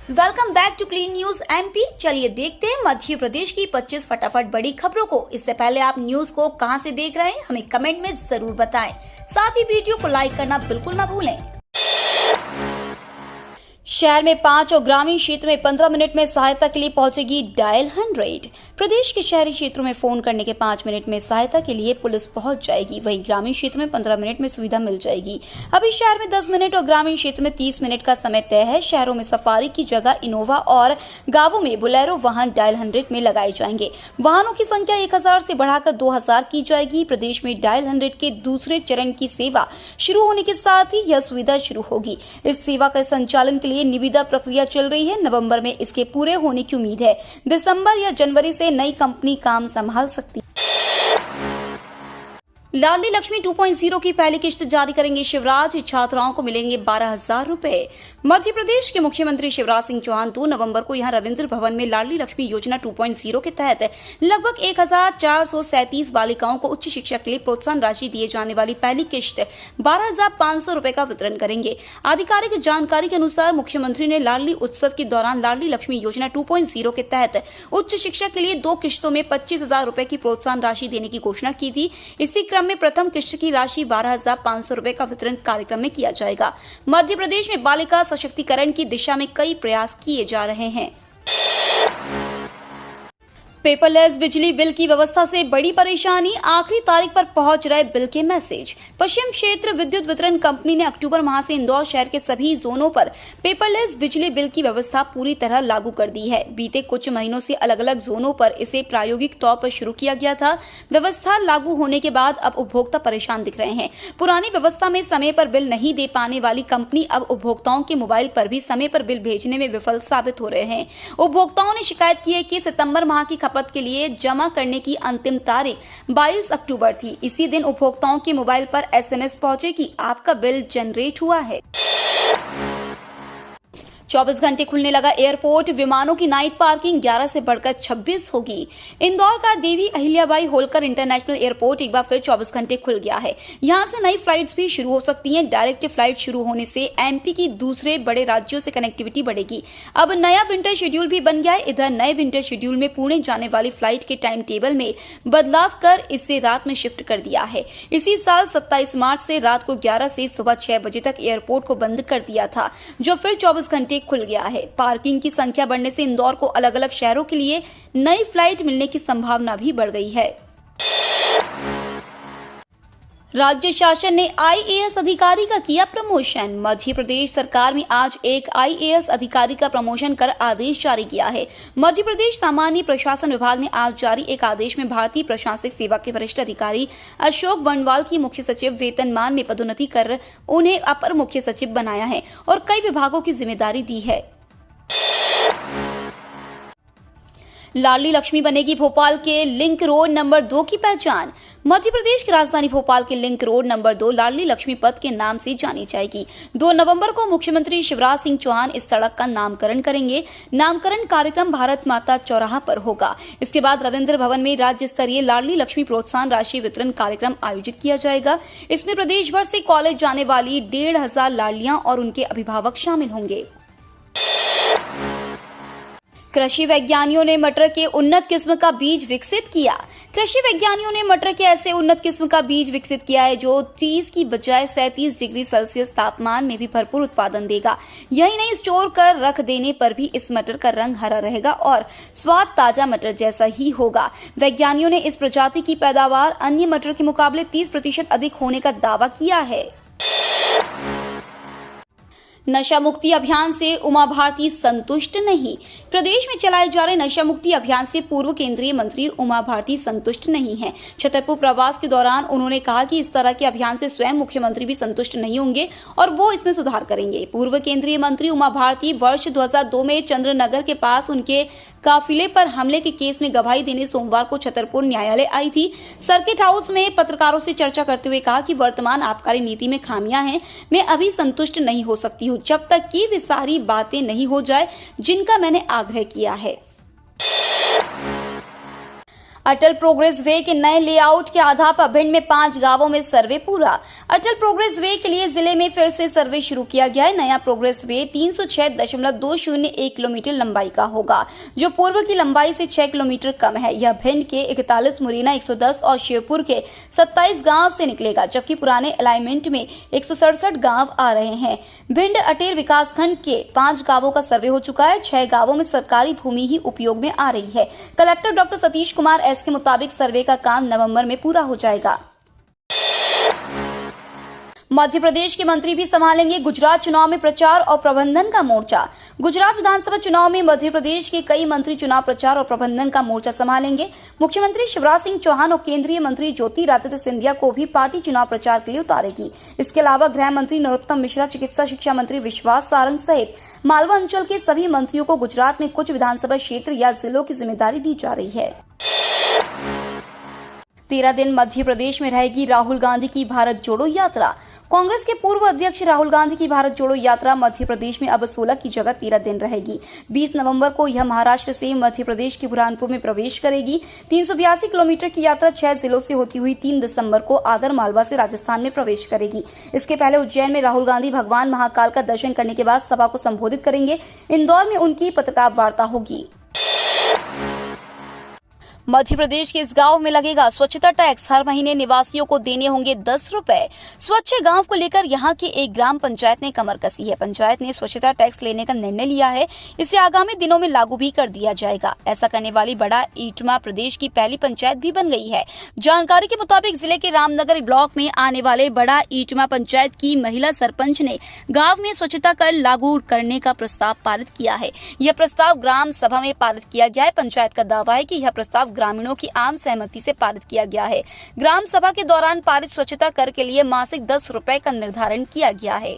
Welcome back to Clean News MP. चलिए देखते हैं मध्य प्रदेश की 25 फटाफट बड़ी खबरों को। इससे पहले आप न्यूज को कहां से देख रहे हैं हमें कमेंट में जरूर बताएं। साथ ही वीडियो को लाइक करना बिल्कुल ना भूलें। शहर में 5 और ग्रामीण क्षेत्र में 15 मिनट में सहायता के लिए पहुंचेगी डायल 100। प्रदेश के शहरी क्षेत्रों में फोन करने के 5 मिनट में सहायता के लिए पुलिस पहुंच जाएगी। वहीं ग्रामीण क्षेत्र में 15 मिनट में सुविधा मिल जाएगी। अभी शहर में 10 मिनट और ग्रामीण क्षेत्र में 30 मिनट का समय तय है। शहरों में सफारी की जगह इनोवा और गांवों में बोलेरो वाहन डायल 100 में लगाए जाएंगे। वाहनों की संख्या 1000 से बढ़ाकर 2000 की जाएगी। प्रदेश में डायल 100 के दूसरे चरण की सेवा शुरू होने के साथ ही यह सुविधा शुरू होगी। इस सेवा के संचालन के लिए निविदा प्रक्रिया चल रही है। नवंबर में इसके पूरे होने की उम्मीद है। दिसंबर या जनवरी से नई कंपनी काम संभाल सकती है। लाडली लक्ष्मी 2.0 की पहली किश्त जारी करेंगे शिवराज। छात्राओं को मिलेंगे 12,000 रुपए। मध्य प्रदेश के मुख्यमंत्री शिवराज सिंह चौहान 2 नवंबर को यहां रविंद्र भवन में लाडली लक्ष्मी योजना 2.0 के तहत लगभग 1437 बालिकाओं को उच्च शिक्षा के लिए प्रोत्साहन राशि दिए जाने वाली पहली किश्त 12,500 रुपए का वितरण करेंगे। आधिकारिक जानकारी के अनुसार मुख्यमंत्री ने लाडली उत्सव के दौरान लाडली लक्ष्मी योजना 2.0 के तहत उच्च शिक्षा के लिए 2 किश्तों में 25,000 रुपए की प्रोत्साहन राशि देने की घोषणा की थी। इसी में प्रथम किश्त की राशि 12,500 रुपए का वितरण कार्यक्रम में किया जाएगा। मध्य प्रदेश में बालिका सशक्तिकरण की दिशा में कई प्रयास किए जा रहे हैं। पेपरलेस बिजली बिल की व्यवस्था से बड़ी परेशानी, आखिरी तारीख पर पहुंच रहे बिल के मैसेज। पश्चिम क्षेत्र विद्युत वितरण कंपनी ने अक्टूबर माह से इंदौर शहर के सभी जोनों पर पेपरलेस बिजली बिल की व्यवस्था पूरी तरह लागू कर दी है। बीते कुछ महीनों से अलग अलग जोनों पर इसे प्रायोगिक तौर पर शुरू किया गया था। व्यवस्था लागू होने के बाद अब उपभोक्ता परेशान दिख रहे हैं। पुरानी व्यवस्था में समय पर बिल नहीं दे पाने वाली कंपनी अब उपभोक्ताओं के मोबाइल पर भी समय पर बिल भेजने में विफल साबित हो रहे हैं। उपभोक्ताओं ने शिकायत की है कि सितंबर माह की खपत के लिए जमा करने की अंतिम तारीख 22 अक्टूबर थी। इसी दिन उपभोक्ताओं के मोबाइल पर एसएमएस पहुंचे कि आपका बिल जनरेट हुआ है। 24 घंटे खुलने लगा एयरपोर्ट। विमानों की नाइट पार्किंग 11 से बढ़कर 26 होगी। इंदौर का देवी अहिल्याबाई होलकर इंटरनेशनल एयरपोर्ट एक बार फिर 24 घंटे खुल गया है। यहां से नई फ्लाइट्स भी शुरू हो सकती हैं। डायरेक्ट फ्लाइट शुरू होने से एमपी की दूसरे बड़े राज्यों से कनेक्टिविटी बढ़ेगी। अब नया विंटर शेड्यूल भी बन गया है। इधर नए विंटर शेड्यूल में पुणे जाने वाली फ्लाइट के टाइम टेबल में बदलाव कर इसे रात में शिफ्ट कर दिया है। इसी साल 27 मार्च से रात को 11 से सुबह 6 बजे तक एयरपोर्ट को बंद कर दिया था, जो फिर 24 घंटे खुल गया है। पार्किंग की संख्या बढ़ने से इंदौर को अलग अलग शहरों के लिए नई फ्लाइट मिलने की संभावना भी बढ़ गई है। राज्य शासन ने आईएएस अधिकारी का किया प्रमोशन। मध्य प्रदेश सरकार में आज एक आईएएस अधिकारी का प्रमोशन कर आदेश जारी किया है। मध्य प्रदेश सामान्य प्रशासन विभाग ने आज जारी एक आदेश में भारतीय प्रशासनिक सेवा के वरिष्ठ अधिकारी अशोक वर्णवाल की मुख्य सचिव वेतनमान में पदोन्नति कर उन्हें अपर मुख्य सचिव बनाया है और कई विभागों की जिम्मेदारी दी है। लाडली लक्ष्मी बनेगी भोपाल के लिंक रोड नंबर 2 की पहचान। मध्य प्रदेश की राजधानी भोपाल के लिंक रोड नंबर 2 लाडली लक्ष्मी पथ के नाम से जानी जाएगी। 2 नवंबर को मुख्यमंत्री शिवराज सिंह चौहान इस सड़क का नामकरण करेंगे। नामकरण कार्यक्रम भारत माता चौराहा पर होगा। इसके बाद रविंद्र भवन में राज्य स्तरीय लाडली लक्ष्मी प्रोत्साहन राशि वितरण कार्यक्रम आयोजित किया जाएगा। इसमें प्रदेश भर से कॉलेज जाने वाली 1,500 लाडलियां और उनके अभिभावक शामिल होंगे। कृषि वैज्ञानिकों ने मटर के उन्नत किस्म का बीज विकसित किया। कृषि वैज्ञानिकों ने मटर के ऐसे उन्नत किस्म का बीज विकसित किया है जो 30 की बजाय 37 डिग्री सेल्सियस तापमान में भी भरपूर उत्पादन देगा। यही नहीं, स्टोर कर रख देने पर भी इस मटर का रंग हरा रहेगा और स्वाद ताजा मटर जैसा ही होगा। वैज्ञानिकों ने इस प्रजाति की पैदावार अन्य मटर के मुकाबले 30% अधिक होने का दावा किया है। नशा मुक्ति अभियान से उमा भारती संतुष्ट नहीं। प्रदेश में चलाए जा रहे नशा मुक्ति अभियान से पूर्व केंद्रीय मंत्री उमा भारती संतुष्ट नहीं हैं। छतरपुर प्रवास के दौरान उन्होंने कहा कि इस तरह के अभियान से स्वयं मुख्यमंत्री भी संतुष्ट नहीं होंगे और वो इसमें सुधार करेंगे। पूर्व केंद्रीय मंत्री उमा भारती वर्ष 2002 में चंद्रनगर के पास उनके काफिले पर हमले के केस में गवाही देने सोमवार को छतरपुर न्यायालय आई थी। सर्किट हाउस में पत्रकारों से चर्चा करते हुए कहा कि वर्तमान आबकारी नीति में खामियां हैं। मैं अभी संतुष्ट नहीं हो सकती हूं जब तक कि वे सारी बातें नहीं हो जाए जिनका मैंने आग्रह किया है। अटल प्रोग्रेस वे के नए लेआउट के आधार पर भिंड में 5 गांवों में सर्वे पूरा। अटल प्रोग्रेस वे के लिए जिले में फिर से सर्वे शुरू किया गया है। नया प्रोग्रेस वे 306.201 किलोमीटर लंबाई का होगा, जो पूर्व की लंबाई से 6 किलोमीटर कम है। यह भिंड के 41, मुरैना 110 और शिवपुर के 27 गांव से निकलेगा, जबकि पुराने अलाइनमेंट में 167 गांव आ रहे हैं। भिंड अटेर विकासखंड के 5 गांवों का सर्वे हो चुका है। 6 गांवों में सरकारी भूमि ही उपयोग में आ रही है। Collector doctor Satish Kumar S के मुताबिक सर्वे का काम नवंबर में पूरा हो जाएगा। मध्य प्रदेश के मंत्री भी संभालेंगे गुजरात चुनाव में प्रचार और प्रबंधन का मोर्चा। गुजरात विधानसभा चुनाव में मध्य प्रदेश के कई मंत्री चुनाव प्रचार और प्रबंधन का मोर्चा संभालेंगे। मुख्यमंत्री शिवराज सिंह चौहान और केंद्रीय मंत्री ज्योतिरादित्य सिंधिया को भी पार्टी चुनाव प्रचार के लिए उतारेगी। इसके अलावा गृह मंत्री नरोत्तम मिश्रा, चिकित्सा शिक्षा मंत्री विश्वास सारंग सहित मालवा अंचल के सभी मंत्रियों को गुजरात में कुछ विधानसभा क्षेत्र या जिलों की जिम्मेदारी दी जा रही है। 13 दिन मध्य प्रदेश में रहेगी राहुल गांधी की भारत जोड़ो यात्रा। कांग्रेस के पूर्व अध्यक्ष राहुल गांधी की भारत जोड़ो यात्रा मध्य प्रदेश में अब 16 की जगह 13 दिन रहेगी। 20 नवंबर को यह महाराष्ट्र से मध्य प्रदेश के बुरहानपुर में प्रवेश करेगी। 382 किलोमीटर की यात्रा 6 जिलों से होती हुई 3 दिसंबर को आगर मालवा से राजस्थान में प्रवेश करेगी। इसके पहले उज्जैन में राहुल गांधी भगवान महाकाल का दर्शन करने के बाद सभा को संबोधित करेंगे। इंदौर में उनकी पत्रकार वार्ता होगी। मध्य प्रदेश के इस गांव में लगेगा स्वच्छता टैक्स। हर महीने निवासियों को देने होंगे 10 रुपए। स्वच्छ गांव को लेकर यहां की एक ग्राम पंचायत ने कमर कसी है। पंचायत ने स्वच्छता टैक्स लेने का निर्णय लिया है। इसे आगामी दिनों में लागू भी कर दिया जाएगा। ऐसा करने वाली बड़ा ईटमा प्रदेश की पहली पंचायत भी बन गई है। जानकारी के मुताबिक जिले के रामनगर ब्लॉक में आने वाले बड़ा ईटमा पंचायत की महिला सरपंच ने गाँव में स्वच्छता कर लागू करने का प्रस्ताव पारित किया है। यह प्रस्ताव ग्राम सभा में पारित किया गया है। पंचायत का दावा है कि यह प्रस्ताव ग्रामीणों की आम सहमति से पारित किया गया है। ग्राम सभा के दौरान पारित स्वच्छता कर के लिए मासिक 10 रुपए का निर्धारण किया गया है।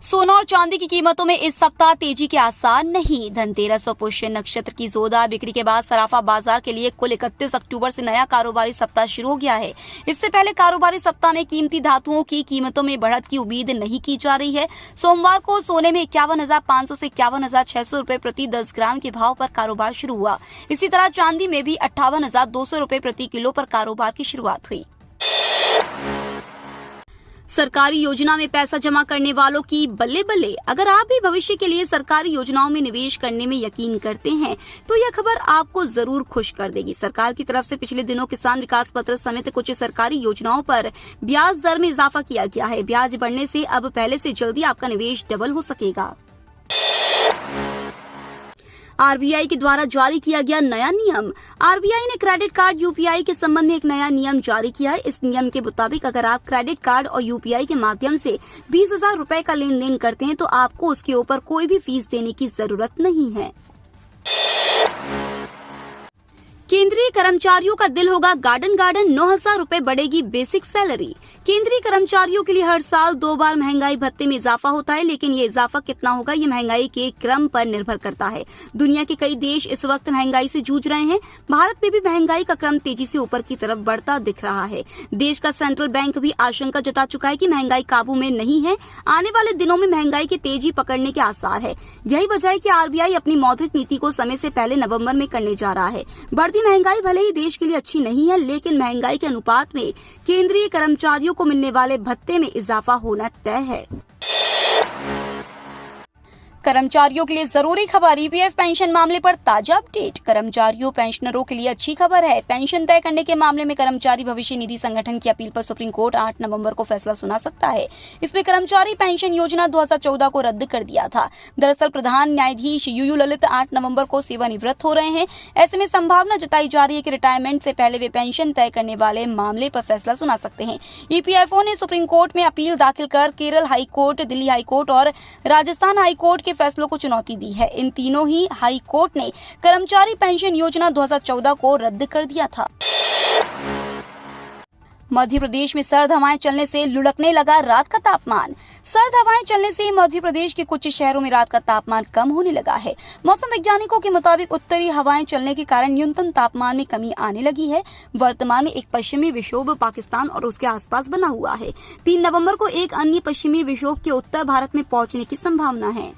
सोना और चांदी की कीमतों में इस सप्ताह तेजी के आसार नहीं। धनतेरस और पुष्य नक्षत्र की जोरदार बिक्री के बाद सराफा बाजार के लिए कुल 31 अक्टूबर से नया कारोबारी सप्ताह शुरू हो गया है। इससे पहले कारोबारी सप्ताह में कीमती धातुओं की कीमतों में बढ़त की उम्मीद नहीं की जा रही है। सोमवार को सोने में 51,500 से 51,600 रुपए प्रति 10 ग्राम के भाव पर कारोबार शुरू हुआ। इसी तरह चांदी में भी 58,200 रुपए प्रति किलो पर कारोबार की शुरुआत हुई। सरकारी योजना में पैसा जमा करने वालों की बल्ले बल्ले। अगर आप भी भविष्य के लिए सरकारी योजनाओं में निवेश करने में यकीन करते हैं तो यह खबर आपको जरूर खुश कर देगी। सरकार की तरफ से पिछले दिनों किसान विकास पत्र समेत कुछ सरकारी योजनाओं पर ब्याज दर में इजाफा किया गया है। ब्याज बढ़ने से अब पहले से जल्दी आपका निवेश डबल हो सकेगा। आरबीआई के द्वारा जारी किया गया नया नियम। आरबीआई ने क्रेडिट कार्ड यूपीआई के संबंध में एक नया नियम जारी किया है। इस नियम के मुताबिक अगर आप क्रेडिट कार्ड और यूपीआई के माध्यम से 20,000 रुपए का लेन देन करते हैं तो आपको उसके ऊपर कोई भी फीस देने की जरूरत नहीं है। केंद्रीय कर्मचारियों का दिल होगा गार्डन गार्डन। 9,000 रुपए बढ़ेगी बेसिक सैलरी। केंद्रीय कर्मचारियों के लिए हर साल 2 बार महंगाई भत्ते में इजाफा होता है, लेकिन ये इजाफा कितना होगा ये महंगाई के क्रम पर निर्भर करता है। दुनिया के कई देश इस वक्त महंगाई से जूझ रहे हैं। भारत में भी महंगाई का क्रम तेजी से ऊपर की तरफ बढ़ता दिख रहा है। देश का सेंट्रल बैंक भी आशंका जता चुका है कि महंगाई काबू में नहीं है। आने वाले दिनों में महंगाई के तेजी पकड़ने के आसार है। यही वजह है कि आरबीआई अपनी मौद्रिक नीति को समय से पहले नवम्बर में करने जा रहा है। बढ़ती महंगाई भले ही देश के लिए अच्छी नहीं है, लेकिन महंगाई के अनुपात में केंद्रीय कर्मचारियों को मिलने वाले भत्ते में इजाफा होना तय है। कर्मचारियों के लिए जरूरी खबर। ईपीएफ पेंशन मामले पर ताजा अपडेट। कर्मचारियों पेंशनरों के लिए अच्छी खबर है। पेंशन तय करने के मामले में कर्मचारी भविष्य निधि संगठन की अपील पर सुप्रीम कोर्ट 8 नवंबर को फैसला सुना सकता है। इसमें कर्मचारी पेंशन योजना 2014 को रद्द कर दिया था। दरअसल प्रधान न्यायाधीश यूयू ललित 8 नवंबर को सेवानिवृत्त हो रहे हैं। ऐसे में संभावना जताई जा रही है कि रिटायरमेंट से पहले वे पेंशन तय करने वाले मामले पर फैसला सुना सकते हैं। ईपीएफओ ने सुप्रीम कोर्ट में अपील दाखिल कर Kerala high court, Delhi high court और राजस्थान हाई कोर्ट के फैसलों को चुनौती दी है। इन तीनों ही हाई कोर्ट ने कर्मचारी पेंशन योजना 2014 को रद्द कर दिया था। मध्य प्रदेश में सर्द हवाएं चलने से लुढ़कने लगा रात का तापमान। सर्द हवाएं चलने से मध्य प्रदेश के कुछ शहरों में रात का तापमान कम होने लगा है। मौसम वैज्ञानिकों के मुताबिक उत्तरी हवाएं चलने के कारण न्यूनतम तापमान में कमी आने लगी है। वर्तमान में एक पश्चिमी विक्षोभ पाकिस्तान और उसके आसपास बना हुआ है। 3 नवंबर को एक अन्य पश्चिमी विक्षोभ के उत्तर भारत में पहुंचने की संभावना है।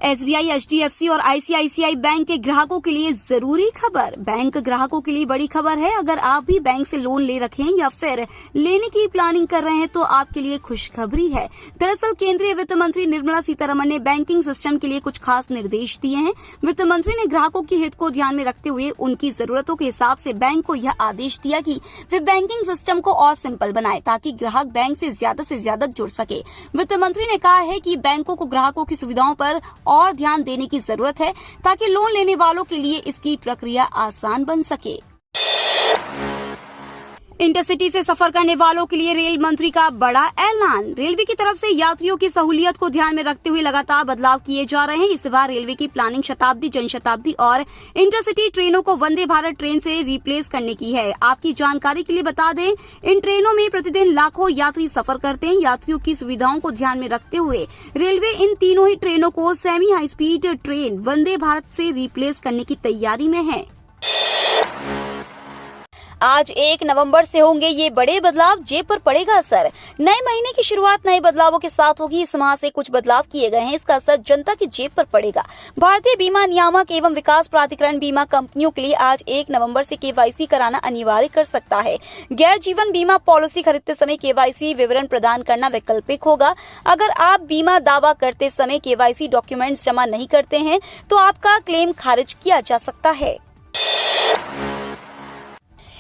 SBI, HDFC और ICICI बैंक के ग्राहकों के लिए जरूरी खबर। बैंक ग्राहकों के लिए बड़ी खबर है। अगर आप भी बैंक से लोन ले रखे हैं या फिर लेने की प्लानिंग कर रहे हैं तो आपके लिए खुशखबरी है। दरअसल केंद्रीय वित्त मंत्री निर्मला सीतारमण ने बैंकिंग सिस्टम के लिए कुछ खास निर्देश दिए हैं। वित्त मंत्री ने ग्राहकों के हित को ध्यान में रखते हुए उनकी जरूरतों के हिसाब से बैंक को यह आदेश दिया कि वे बैंकिंग सिस्टम को और सिंपल बनाए ताकि ग्राहक बैंक से ज्यादा जुड़ सके। वित्त मंत्री ने कहा है कि बैंकों को ग्राहकों की सुविधाओं पर और ध्यान देने की जरूरत है ताकि लोन लेने वालों के लिए इसकी प्रक्रिया आसान बन सके। इंटरसिटी से सफर करने वालों के लिए रेल मंत्री का बड़ा ऐलान। रेलवे की तरफ से यात्रियों की सहूलियत को ध्यान में रखते हुए लगातार बदलाव किए जा रहे हैं। इस बार रेलवे की प्लानिंग शताब्दी, जनशताब्दी और इंटरसिटी ट्रेनों को वंदे भारत ट्रेन से रिप्लेस करने की है। आपकी जानकारी के लिए बता दें, इन ट्रेनों में प्रतिदिन लाखों यात्री सफर करते हैं। यात्रियों की सुविधाओं को ध्यान में रखते हुए रेलवे इन तीनों ही ट्रेनों को semi high speed train Vande Bharat से रिप्लेस करने की तैयारी में है। आज 1 नवंबर से होंगे ये बड़े बदलाव, जेब पर पड़ेगा असर। नए महीने की शुरुआत नए बदलावों के साथ होगी। इस माह से कुछ बदलाव किए गए हैं, इसका असर जनता की जेब पर पड़ेगा। भारतीय बीमा नियामक एवं विकास प्राधिकरण बीमा कंपनियों के लिए आज 1 नवंबर से KYC कराना अनिवार्य कर सकता है। गैर जीवन बीमा पॉलिसी खरीदते समय KYC विवरण प्रदान करना वैकल्पिक होगा। अगर आप बीमा दावा करते समय KYC डॉक्यूमेंट्स जमा नहीं करते हैं तो आपका क्लेम खारिज किया जा सकता है।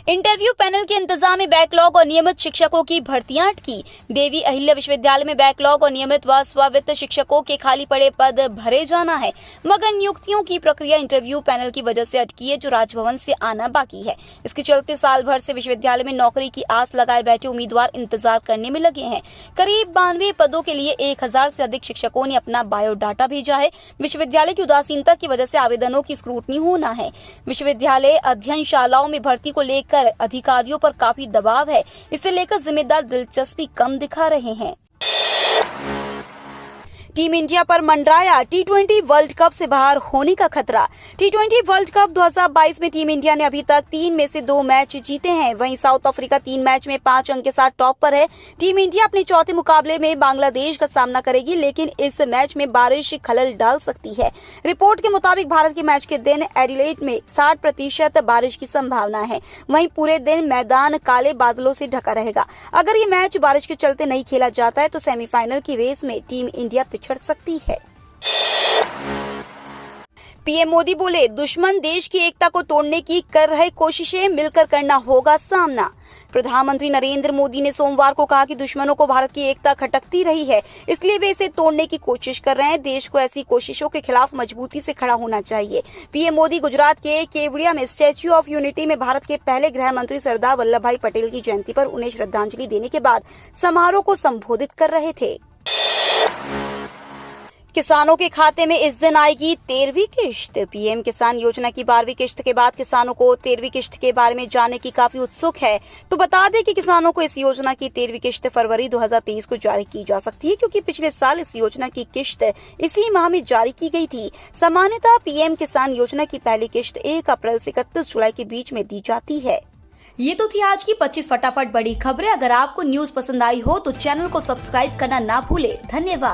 इंटरव्यू पैनल के इंतजाम में बैकलॉग और नियमित शिक्षकों की भर्तियां अटकी। देवी अहिल्या विश्वविद्यालय में बैकलॉग और नियमित व स्ववित्त शिक्षकों के खाली पड़े पद भरे जाना है, मगर नियुक्तियों की प्रक्रिया इंटरव्यू पैनल की वजह से अटकी है, जो राजभवन से आना बाकी है। इसके चलते साल भर से विश्वविद्यालय में नौकरी की आस लगाए बैठे उम्मीदवार इंतजार करने में लगे हैं। करीब 92 पदों के लिए 1000 से अधिक शिक्षकों ने अपना बायोडाटा भेजा है। विश्वविद्यालय की उदासीनता की वजह से आवेदनों की स्क्रूटनी होना है। विश्वविद्यालय अध्ययनशालाओं में भर्ती को लेकर अधिकारियों पर काफी दबाव है। इसे लेकर जिम्मेदार दिलचस्पी कम दिखा रहे हैं। टीम इंडिया पर मंडराया T20 वर्ल्ड कप से बाहर होने का खतरा। T20 वर्ल्ड कप 2022 में टीम इंडिया ने अभी तक 3 में से 2 मैच जीते हैं। वहीं साउथ अफ्रीका 3 मैच में 5 अंक के साथ टॉप पर है। टीम इंडिया अपने चौथे मुकाबले में बांग्लादेश का सामना करेगी, लेकिन इस मैच में बारिश खलल डाल सकती है। रिपोर्ट के मुताबिक भारत के मैच के दिन एडिलेड में 60% बारिश की संभावना है। वहीं पूरे दिन मैदान काले बादलों से ढका रहेगा। अगर ये मैच बारिश के चलते नहीं खेला जाता है तो सेमीफाइनल की रेस में टीम इंडिया पिछड़ सकती है। पीएम मोदी बोले, दुश्मन देश की एकता को तोड़ने की कर रहे कोशिशें, मिलकर करना होगा सामना। प्रधानमंत्री नरेंद्र मोदी ने सोमवार को कहा कि दुश्मनों को भारत की एकता खटकती रही है, इसलिए वे इसे तोड़ने की कोशिश कर रहे हैं। देश को ऐसी कोशिशों के खिलाफ मजबूती से खड़ा होना चाहिए। पीएम मोदी गुजरात के केवड़िया में स्टैच्यू ऑफ यूनिटी में भारत के पहले गृह मंत्री सरदार वल्लभ भाई पटेल की जयंती पर उन्हें श्रद्धांजलि देने के बाद समारोह को संबोधित कर रहे थे। किसानों के खाते में इस दिन आएगी 13वीं किश्त। पीएम किसान योजना की 12वीं किश्त के बाद किसानों को 13वीं किश्त के बारे में जानने की काफी उत्सुक है। तो बता दें कि किसानों को इस योजना की 13वीं किश्त फरवरी 2023 को जारी की जा सकती है, क्योंकि पिछले साल इस योजना की किश्त इसी माह में जारी की गई थी। सामान्यतः पीएम किसान योजना की पहली किश्त 1 अप्रैल से 31 जुलाई के बीच में दी जाती है। ये तो थी आज की 25 फटाफट बड़ी खबरें। अगर आपको न्यूज पसंद आई हो तो चैनल को सब्सक्राइब करना ना भूले। धन्यवाद।